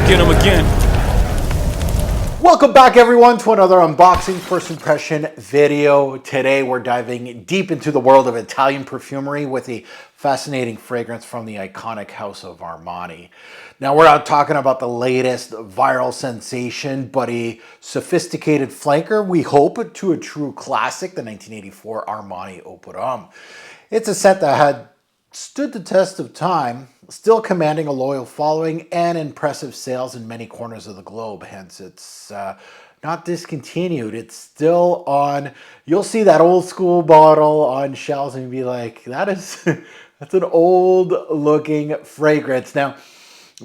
go get them again. Welcome back everyone to another unboxing first impression video. Today we're diving deep into the world of Italian perfumery with a fascinating fragrance from the iconic house of Armani. Now we're not talking about the latest viral sensation, but a sophisticated flanker, we hope, to a true classic, the 1984 Armani Homme. It's a scent that had stood the test of time, still commanding a loyal following and impressive sales in many corners of the globe. Hence, it's not discontinued. It's still on. You'll see that old school bottle on shelves and be like, that is, that's an old looking fragrance. Now,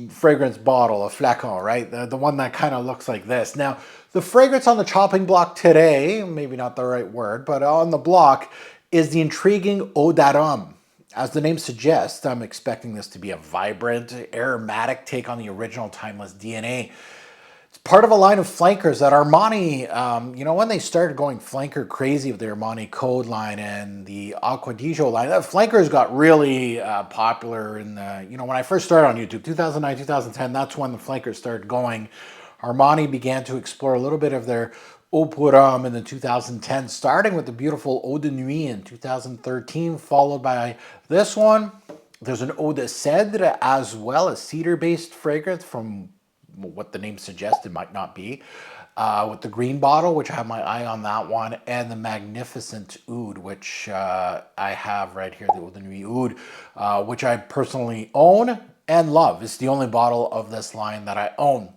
fragrance bottle, a flacon, right? The one that kind of looks like this. Now, the fragrance on the chopping block today, maybe not the right word, but on the block is the intriguing Eau d'Arôme. As the name suggests, I'm expecting this to be a vibrant, aromatic take on the original timeless DNA. It's part of a line of flankers that Armani, when they started going flanker crazy with the Armani Code line and the Acqua di Gio line, that flankers got really popular in the, when I first started on YouTube, 2009, 2010, that's when the flankers started going. Armani began to explore a little bit of their Eau pour Homme in the 2010s, starting with the beautiful Eau de Nuit in 2013, followed by this one. There's an Eau de Cèdre as well, a cedar-based fragrance from what the name suggests it might not be, with the green bottle, which I have my eye on that one, and the magnificent Oud, which I have right here, the Eau de Nuit Oud, which I personally own and love. It's the only bottle of this line that I own.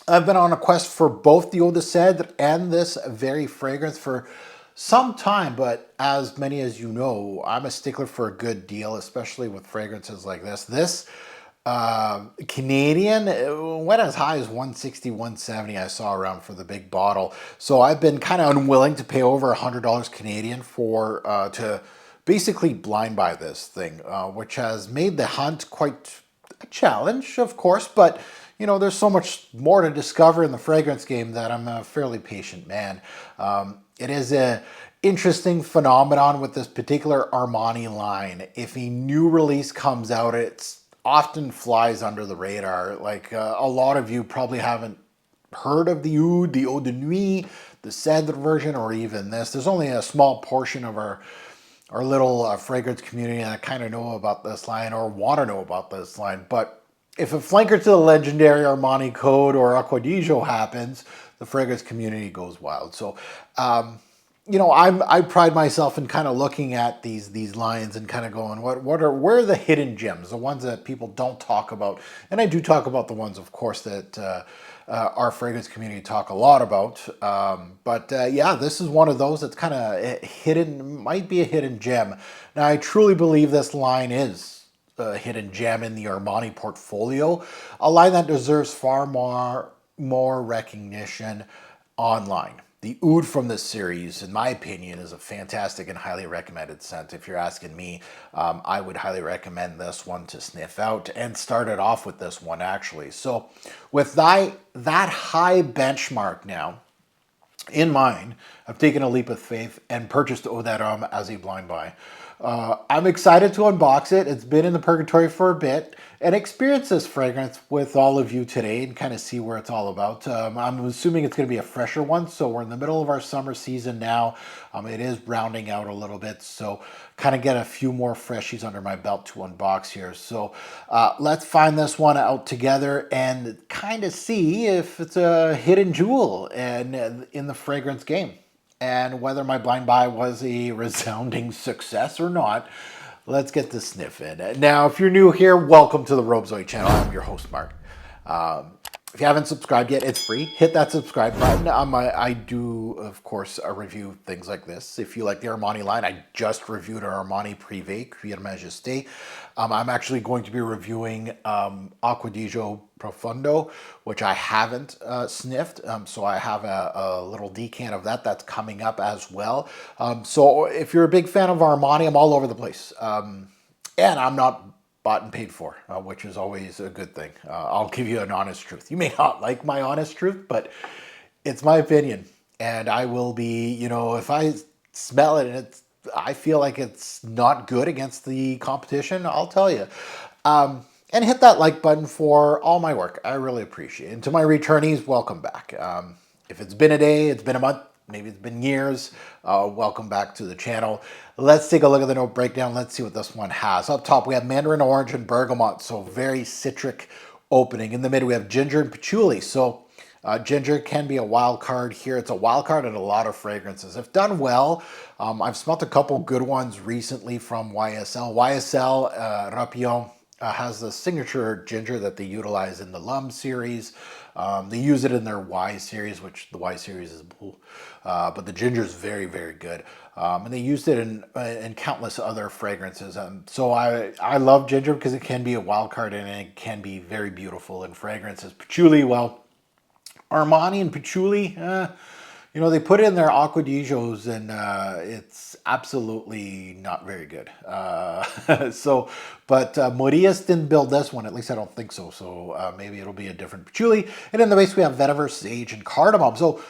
I've been on a quest for both the Eau de Cèdre and this very fragrance for some time, but as many as you know, I'm a stickler for a good deal, especially with fragrances like this. This Canadian went as high as 160, 170 I saw around for the big bottle. So I've been kind of unwilling to pay over $100 Canadian for to basically blind buy this thing, which has made the hunt quite a challenge, of course, but there's so much more to discover in the fragrance game that I'm a fairly patient man. It is an interesting phenomenon with this particular Armani line. If a new release comes out, it often flies under the radar. Like a lot of you probably haven't heard of the Oud, the Eau de Nuit, the Cèdre version, or even this. There's only a small portion of our little fragrance community that kind of know about this line or want to know about this line. But if a flanker to the legendary Armani Code or Acqua di Gio happens, the fragrance community goes wild. So, I pride myself in kind of looking at these lines and kind of going, where are the hidden gems, the ones that people don't talk about? And I do talk about the ones, of course, that our fragrance community talk a lot about. Yeah, this is one of those that's kind of hidden, might be a hidden gem. Now, I truly believe this line is a hidden gem in the Armani portfolio, a line that deserves far more recognition online. The Oud from this series, in my opinion, is a fantastic and highly recommended scent. If you're asking me, I would highly recommend this one to sniff out and start it off with this one, actually. So with that high benchmark now in mind, I've taken a leap of faith and purchased Eau d'Arôme as a blind buy. I'm excited to unbox it. It's been in the purgatory for a bit and experience this fragrance with all of you today and kind of see where it's all about. I'm assuming it's going to be a fresher one, so we're in the middle of our summer season now. It is rounding out a little bit, so kind of get a few more freshies under my belt to unbox here. So let's find this one out together and kind of see if it's a hidden jewel and in the fragrance game. And whether my blind buy was a resounding success or not, let's get the sniff in. Now, if you're new here, welcome to the Robezoid channel. I'm your host, Mark. If you haven't subscribed yet, it's free. Hit that subscribe button. I do, of course, review things like this. If you like the Armani line, I just reviewed our Armani Privé, Cuir Majesté. I'm actually going to be reviewing Acqua di Gio Profondo, which I haven't sniffed. So I have a little decant of that that's coming up as well. So if you're a big fan of Armani, I'm all over the place. And I'm not bought and paid for, which is always a good thing. I'll give you an honest truth. You may not like my honest truth, but it's my opinion. And I will be, if I smell it and I feel like it's not good against the competition, I'll tell you. and hit that like button for all my work. I really appreciate it. And to my returnees, welcome back. If it's been a day, it's been a month, maybe it's been years, welcome back to the channel. Let's take a look at the note breakdown. Let's see what this one has. Up top, we have mandarin orange and bergamot, so very citric opening. In the middle, we have ginger and patchouli. So ginger can be a wild card here. It's a wild card in a lot of fragrances. If done well, I've smelled a couple good ones recently from YSL. YSL Rapillon has the signature ginger that they utilize in the L'Homme series. They use it in their Y series, which the Y series is blue. But the ginger is very, very good. And they used it in countless other fragrances. So I love ginger because it can be a wild card and it can be very beautiful in fragrances. Patchouli, well, Armani and patchouli, you know, they put it in their Acqua di Gios and it's absolutely not very good. But Morias didn't build this one, at least I don't think so. So maybe it'll be a different patchouli. And in the base we have vetiver, sage, and cardamom. So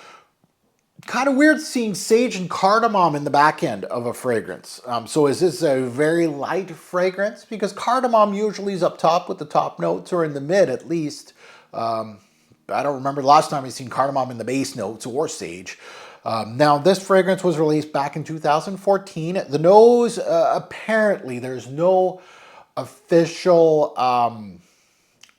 kind of weird seeing sage and cardamom in the back end of a fragrance. So is this a very light fragrance? Because cardamom usually is up top with the top notes, or in the mid at least. I don't remember the last time I've seen cardamom in the base notes or sage. Now, this fragrance was released back in 2014. The nose, apparently, there's no official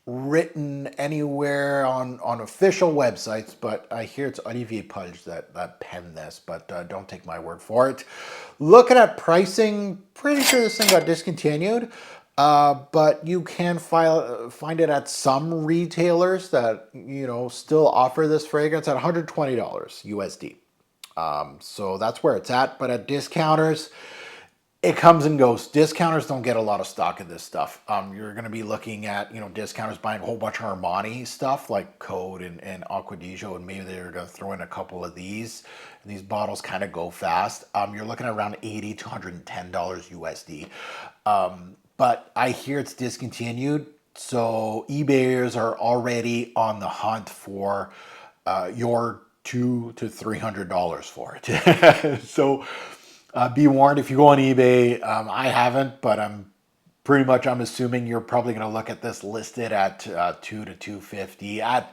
written anywhere on official websites, but I hear it's Olivier Pulge that penned this, but don't take my word for it. Looking at pricing, pretty sure this thing got discontinued. But you can find it at some retailers that, you know, still offer this fragrance at $120 USD. So that's where it's at. But at discounters, it comes and goes. Discounters don't get a lot of stock of this stuff. You're going to be looking at, you know, discounters buying a whole bunch of Armani stuff like Code and Acqua di Gio, and maybe they're going to throw in a couple of these. And these bottles kind of go fast. You're looking at around $80 to $110 USD. But I hear it's discontinued, so eBayers are already on the hunt for your $200 to $300 for it. So be warned, if you go on eBay, I haven't, but I'm assuming you're probably going to look at this listed at $200 to $250.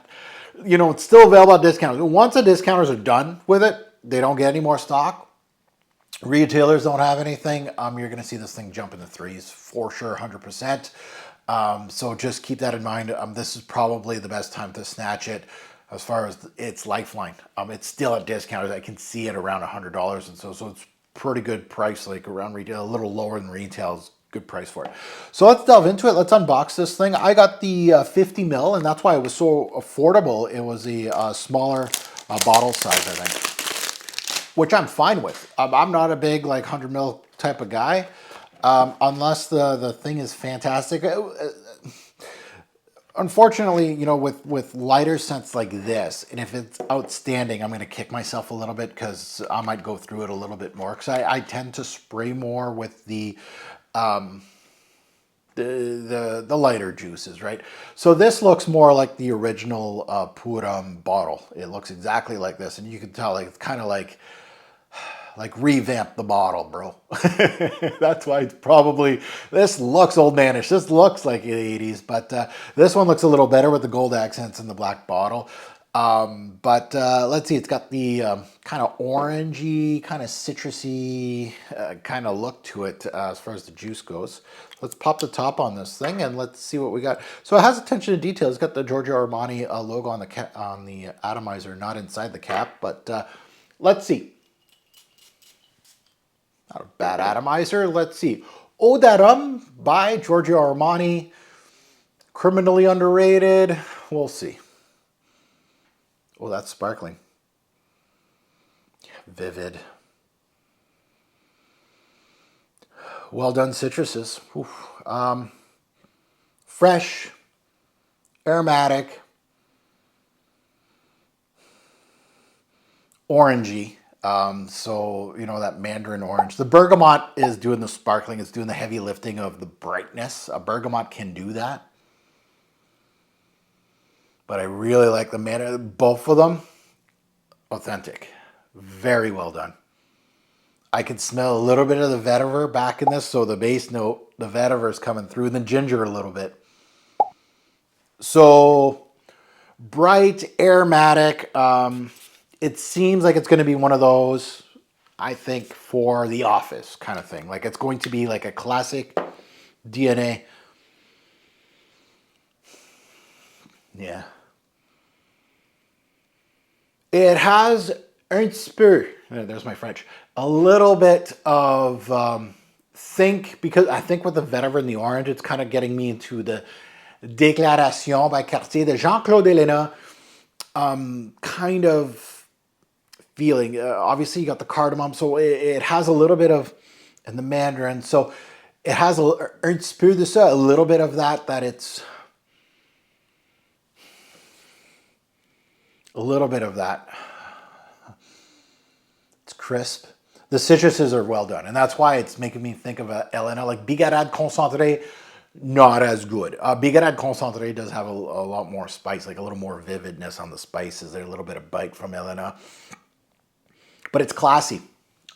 You know, it's still available at discounts. Once the discounters are done with it, they don't get any more stock. Retailers don't have anything. You're going to see this thing jump in the threes for sure, 100%. So just keep that in mind. This is probably the best time to snatch it as far as its lifeline. It's still at discounters. I can see it around $100, and so it's pretty good price, like around retail, a little lower than retail is good price for it. So let's delve into it. Let's unbox this thing. I got the 50 ml, and that's why it was so affordable. It was a smaller bottle size, I think, which I'm fine with. I'm not a big like 100 ml type of guy, unless the thing is fantastic. Unfortunately, you know, with lighter scents like this, and if it's outstanding, I'm going to kick myself a little bit because I might go through it a little bit more, because I tend to spray more with the lighter juices, right? So this looks more like the original Puram bottle. It looks exactly like this, and you can tell like it's kind of like revamp the bottle, bro. That's why it's probably, this looks old manish. This looks like the 80s, but this one looks a little better with the gold accents in the black bottle. But let's see, it's got the kind of orangey, kind of citrusy kind of look to it as far as the juice goes. Let's pop the top on this thing and let's see what we got. So it has attention to detail. It's got the Giorgio Armani logo on the atomizer, not inside the cap, but let's see. Not a bad atomizer. Let's see. Eau d'Arôme by Giorgio Armani. Criminally underrated. We'll see. Oh, that's sparkling. Vivid. Well done citruses. Fresh. Aromatic. Orangey. So, you know, that mandarin orange. The bergamot is doing the sparkling. It's doing the heavy lifting of the brightness. A bergamot can do that. But I really like the mandarin. Both of them, authentic. Very well done. I can smell a little bit of the vetiver back in this. So the base note, the vetiver is coming through. And the ginger a little bit. So bright, aromatic. It seems like it's going to be one of those, I think, for the office kind of thing. Like it's going to be like a classic DNA. Yeah. It has un peu, there's my French, a little bit of think, because I think with the vetiver and the orange, it's kind of getting me into the Déclaration by Cartier, the Jean-Claude Helena kind of feeling. Obviously, you got the cardamom, so it has a little bit of, and the mandarin, so it has a un peu de ça, a little bit of that, it's a little bit of that. It's crisp. The citruses are well done, and that's why it's making me think of a Elena, like Bigarade Concentré, not as good. Bigarade Concentré does have a lot more spice, like a little more vividness on the spices. There's a little bit of bite from Elena, but it's classy.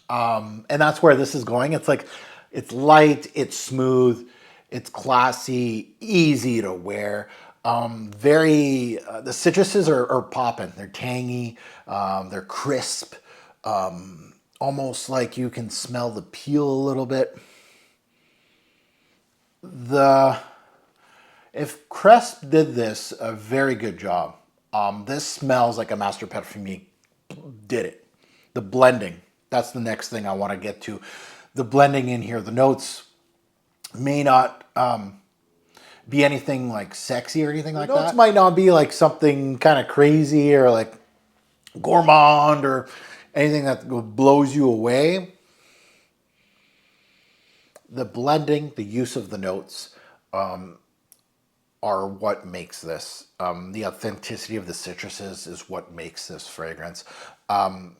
And that's where this is going. It's like, it's light, it's smooth, it's classy, easy to wear. The citruses are popping. They're tangy, they're crisp, almost like you can smell the peel a little bit. If Crest did this a very good job, this smells like a master perfumier did it. The blending, that's the next thing I want to get to. The blending in here, the notes may not be anything like sexy or anything like that. The notes might not be like something kind of crazy or like gourmand or anything that blows you away. The blending, the use of the notes are what makes this. The authenticity of the citruses is what makes this fragrance. I'm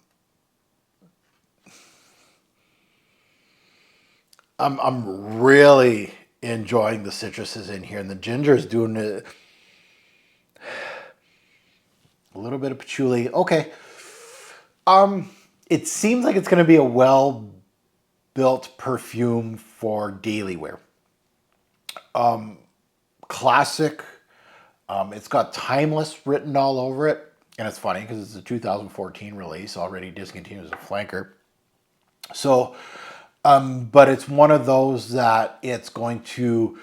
really enjoying the citruses in here, and the ginger is doing a little bit of patchouli. Okay. It seems like it's going to be a well-built perfume for daily wear. Classic. It's got timeless written all over it. And it's funny because it's a 2014 release, already discontinued as a flanker. So, but it's one of those that it's going to...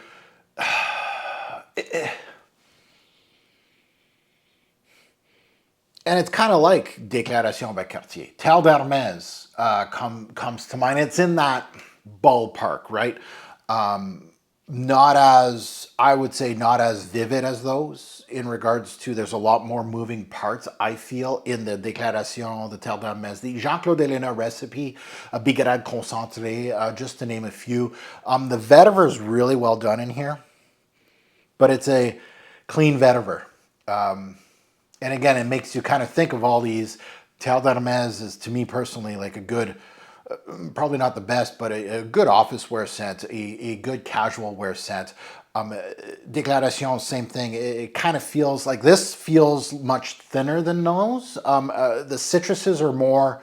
And it's kind of like Déclaration by Cartier. Tal d'Hermès comes to mind. It's in that ballpark, right? Not as, I would say, not as vivid as those in regards to, there's a lot more moving parts, I feel, in the Déclaration, the Tal d'Hermès, the Jean-Claude Helena recipe, a Bigarade Concentré, just to name a few. The vetiver is really well done in here, but it's a clean vetiver. And again, it makes you kind of think of all these. Tal d'Hermès is, to me personally, like a good, probably not the best, but a good office wear scent, a good casual wear scent. Déclaration, same thing. It kind of feels like, this feels much thinner than those. The citruses are more,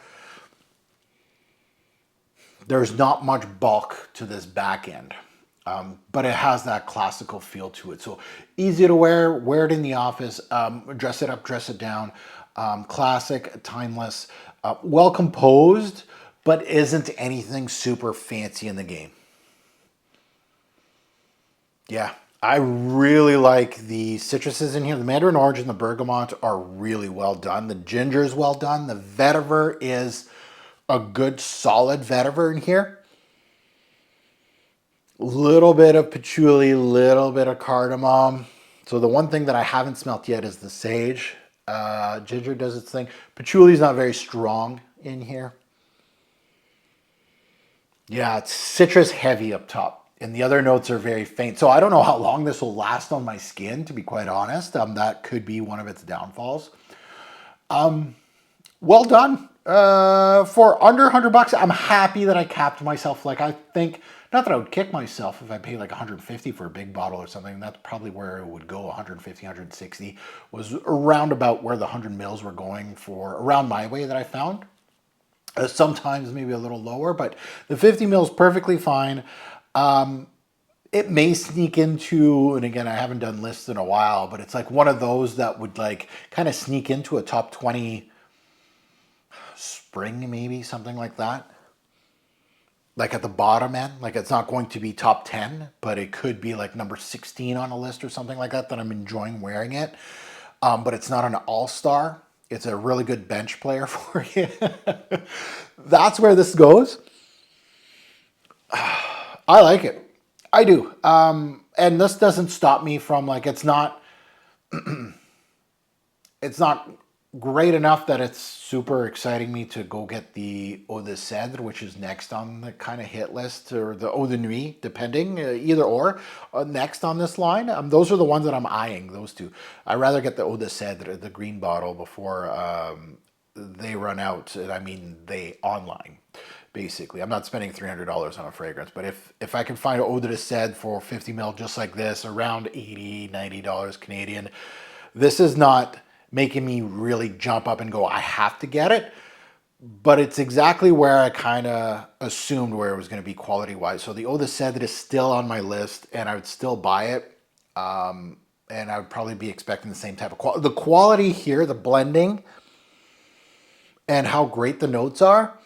there's not much bulk to this back end. But it has that classical feel to it. So easy to wear it in the office, dress it up, dress it down. Classic, timeless, well composed, but isn't anything super fancy in the game. Yeah, I really like the citruses in here. The mandarin orange and the bergamot are really well done. The ginger is well done. The vetiver is a good solid vetiver in here. Little bit of patchouli, little bit of cardamom. So the one thing that I haven't smelt yet is the sage. Ginger does its thing. Patchouli is not very strong in here. Yeah, it's citrus heavy up top, and the other notes are very faint. So I don't know how long this will last on my skin, to be quite honest. That could be one of its downfalls. Well done. For under $100, I'm happy that I capped myself. Like, I think, not that I would kick myself if I paid like 150 for a big bottle or something. That's probably where it would go. 150, 160 was around about where the 100 mils were going for, around my way that I found. Sometimes maybe a little lower, but the 50 mils perfectly fine. it may sneak into, and again, I haven't done lists in a while, but it's like one of those that would like kind of sneak into a top 20 spring, maybe something like that. Like at the bottom end, like it's not going to be top 10, but it could be like number 16 on a list or something like that I'm enjoying wearing it. But it's not an all-star. It's a really good bench player for you. That's where this goes. I like it. I do. And this doesn't stop me from like, it's not great enough that it's super exciting me to go get the Eau de Cèdre, which is next on the kind of hit list, or the Eau de Nuit, depending, either or, next on this line. Those are the ones that I'm eyeing, those two. I'd rather get the Eau de Cèdre, the green bottle, before they run out, and I mean they online. Basically, I'm not spending $300 on a fragrance, but if I can find Eau de Cèdre for 50 ml just like this, around $80-$90 Canadian, this is not making me really jump up and go, I have to get it. But it's exactly where I kind of assumed where it was going to be quality-wise. So the Eau de Cèdre is still on my list, and I would still buy it. And I would probably be expecting the same type of quality. The quality here, the blending, and how great the notes are,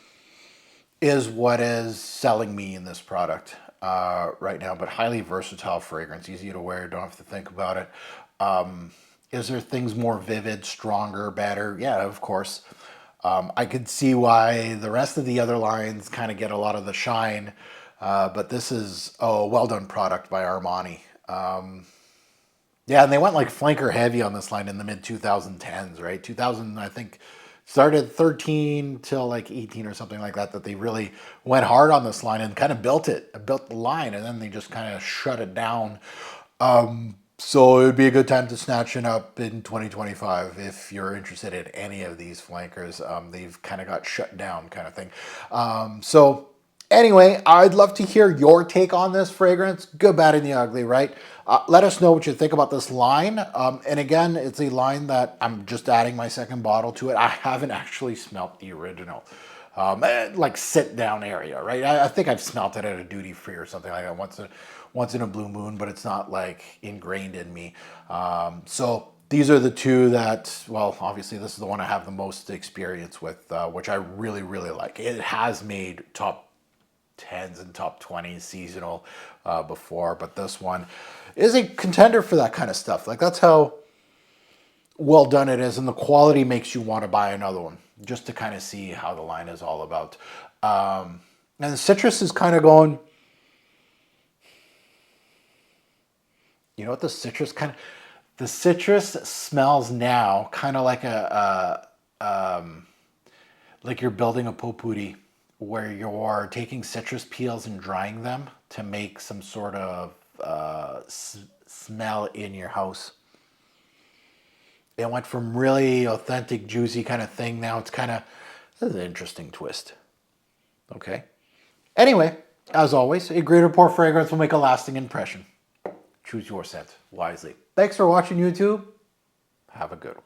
is what is selling me in this product right now. But highly versatile fragrance, easy to wear, don't have to think about it. Is there things more vivid, stronger, better? Yeah, of course. I could see why the rest of the other lines kind of get a lot of the shine, but this is a well done product by Armani. Yeah, and they went like flanker heavy on this line in the mid 2010s, right? 2000, I think, started 13 till like 18 or something like that, that they really went hard on this line and kind of built the line, and then they just kind of shut it down. So it would be a good time to snatch it up in 2025 if you're interested in any of these flankers. They've kind of got shut down kind of thing. So anyway, I'd love to hear your take on this fragrance. Good, bad, and the ugly, right? Let us know what you think about this line. And again, it's a line that I'm just adding my second bottle to it. I haven't actually smelt the original. Like sit down area, right? I think I've smelt it at a duty free or something like that once in a blue moon, but it's not like ingrained in me. So these are the two that, well, obviously this is the one I have the most experience with, which I really, really like. It has made top 10s and top 20s seasonal before, but this one is a contender for that kind of stuff. Like that's how well done it is, and the quality makes you want to buy another one just to kind of see how the line is all about. And the citrus is kind of going, you know what, the citrus smells now kind of like like you're building a potpourri where you're taking citrus peels and drying them to make some sort of smell in your house. It went from really authentic, juicy kind of thing. Now it's kind of, this is an interesting twist. Okay. Anyway, as always, a great or poor fragrance will make a lasting impression. Choose your scent wisely. Thanks for watching, YouTube. Have a good one.